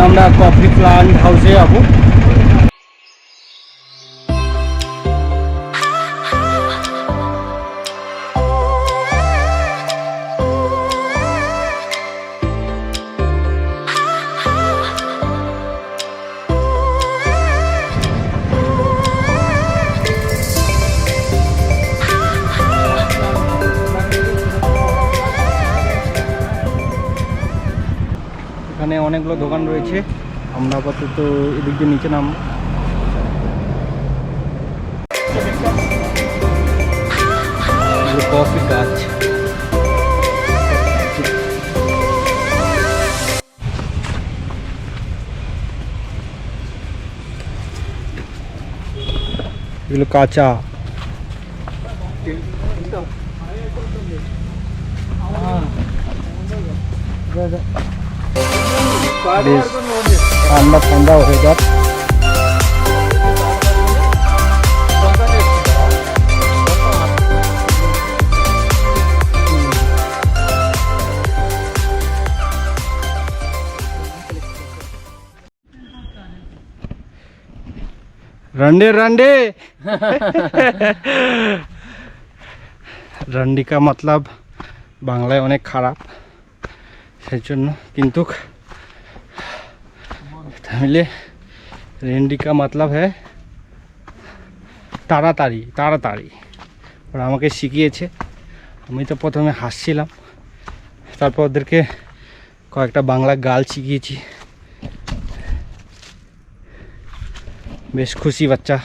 আমরা coffee plant হাউসে যাবো। এখানে অনেকগুলো দোকান রয়েছে, আমরা আপাতত এদিক দিয়ে নিচে নাম। কফি গাছ, এগুলো কাঁচা। ঠান্ডা ঠান্ডা হয়ে যাক। रंडे रंडे रंडी का मतलब बांग्लाয় অনেক খারাপ, সেই জন্য কিন্তু তামিলে रेंडी का मतलब है তাড়াতাড়ি তাড়াতাড়ি। ওরা আমাকে শিখিয়েছে, আমি তো প্রথমে হাসছিলাম, তারপর ওদেরকে কয়েকটা বাংলা গাল শিখিয়েছি। বেশ খুশি বাচ্চা।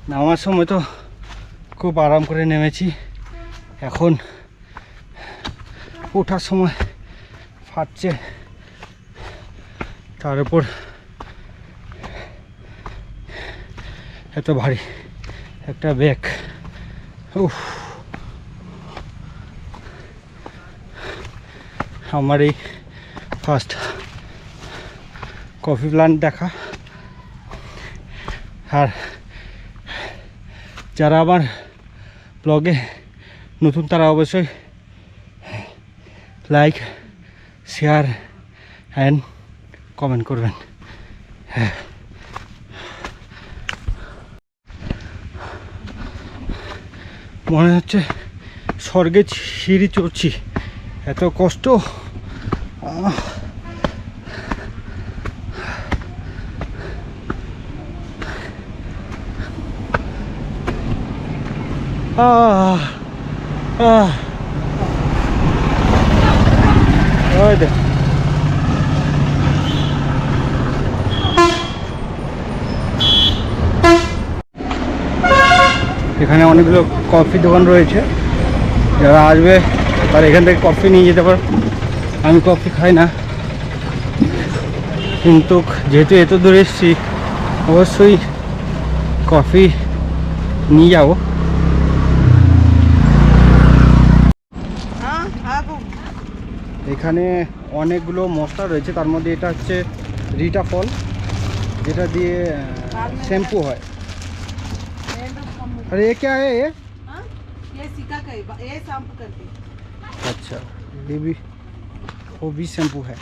নামার সময় তো খুব আরাম করে নেমেছি, এখন ওঠার সময় ফাটছে, তার উপর এত ভারী একটা ব্যাগ। উফ, আমার এই ফার্স্ট কফি প্ল্যান্ট দেখা। আর যারা আমার ব্লগে নতুন তারা অবশ্যই লাইক, শেয়ার অ্যান্ড কমেন্ট করবেন। হ্যাঁ, মনে হচ্ছে স্বর্গে সিঁড়ি চড়ছি, এত কষ্ট। এখানে অনেকগুলো কফি দোকান রয়েছে, যারা আসবে তারা এখান থেকে কফি নিয়ে যেতে পারে। আমি কফি খাই না, কিন্তু যেহেতু এত দূরে এসেছি অবশ্যই কফি নিয়ে যাবো। এখানে অনেকগুলো মশলা রয়েছে, তার মধ্যে এটা হচ্ছে রিটা ফল, যেটা দিয়ে শ্যাম্পু হয়। अरे ये क्या है ये? ये सिका का है, ये शैम्पू करते हैं। अच्छा, ये भी वो भी शैम्पू है।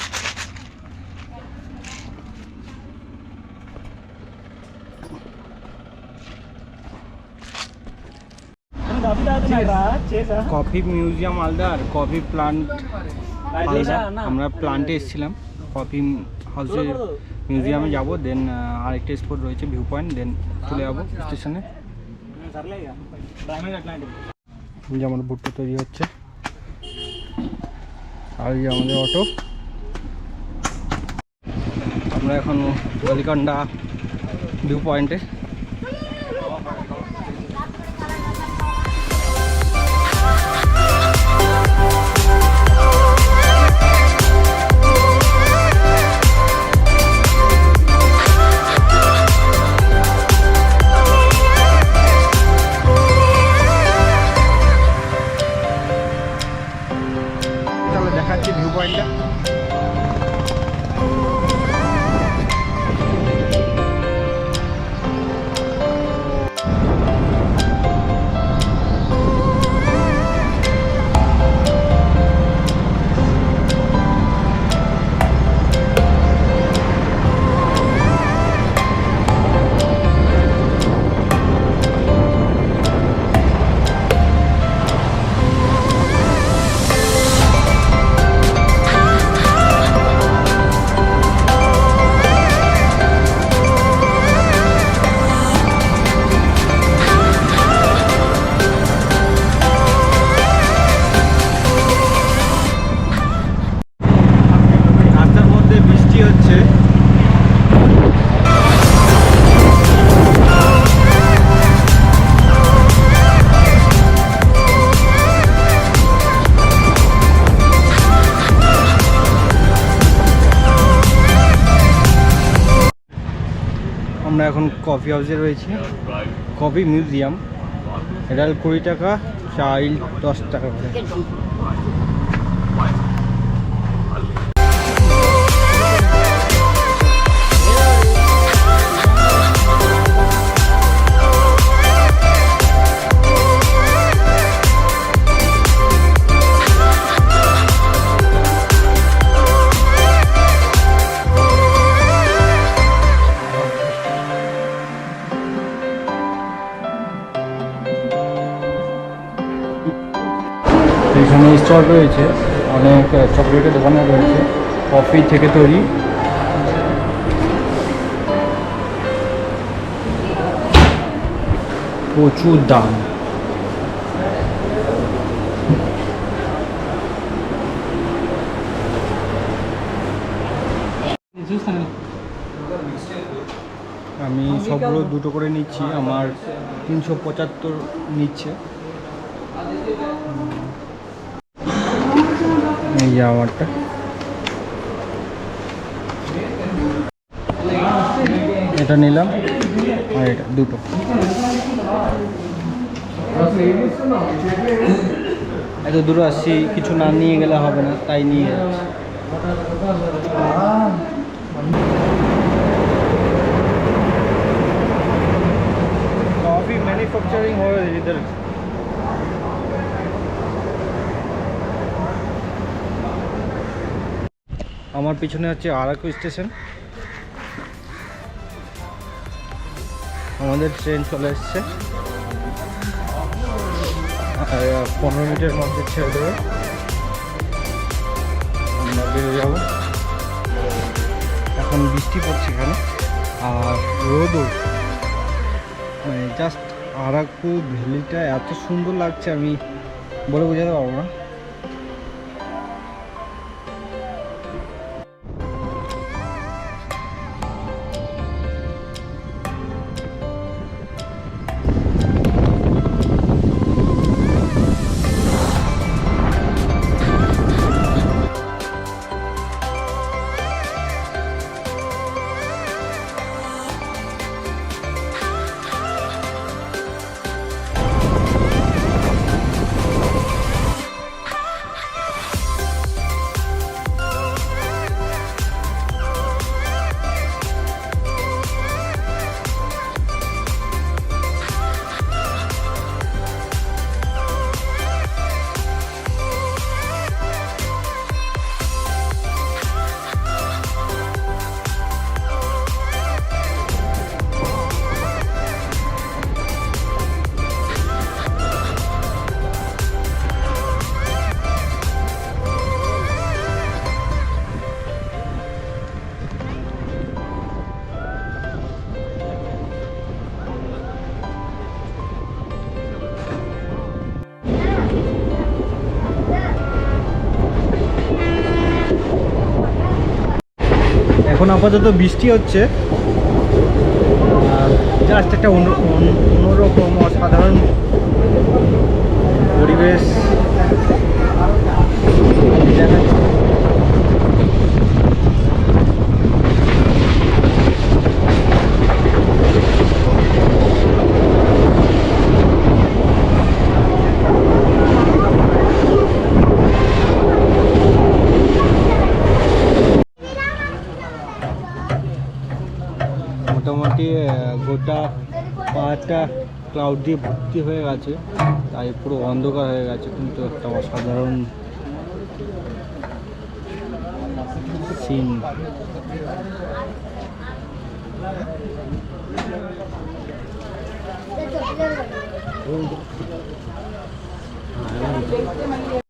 কফি মিউজিয়াম আলাদা আর কফি প্লান্ট আলাদা। আমরা প্লান্টে এসেছিলাম, কফি হাউসে মিউজিয়ামে যাব, দেন আরেকটা স্পট রয়েছে ভিউ পয়েন্ট, দেন চলে যাবো স্টেশনে। যেমন ভুট্টা তৈরি হচ্ছে, আর এই আমাদের অটো। আমরা এখন গালিকন্ডা ভিউ পয়েন্টে। দেখাচ্ছি ভিউ পয়েন্টটা। এখন কফি হাউসে রয়েছে, কফি মিউজিয়াম। এডাল 20 টাকা, চাইল্ড 10 টাকা করে। এখানে স্টল রয়েছে, অনেক চকলেটের দোকানে রয়েছে, কফি থেকে তৈরি। প্রচুর দাম। আমি সবগুলো দুটো করে নিচ্ছি, আমার 375 নিচ্ছে। এই যে আমারটা। এটা নিলাম আর এটা দুটো। এত দূর আসছি, কিছু না নিয়ে গেলে হবে না, তাই নিয়ে যাচ্ছি। कॉफी मैन्युफैक्चरिंग हो रही है इधर। আমার পিছনে হচ্ছে আরাকু স্টেশন। আমাদের ট্রেন চলে এসছে, 15 মিনিটের মধ্যে ছেড়ে দেবে, আমরা বেরিয়ে যাব। এখন বৃষ্টি পড়ছে এখানে, আর রোদও, মানে জাস্ট আরাকু ভ্যালিটা এত সুন্দর লাগছে, আমি বলে বোঝাতে পারবো না। এখন আপাতত বৃষ্টি হচ্ছে, জাস্ট একটা অন্যরকম অসাধারণ পরিবেশ দেখাচ্ছে। মোটামুটি গোটা পাহাড়টা ক্লাউড দিয়ে ভর্তি হয়ে গেছে, তাই পুরো অন্ধকার হয়ে গেছে, কিন্তু একটা অসাধারণ সিন।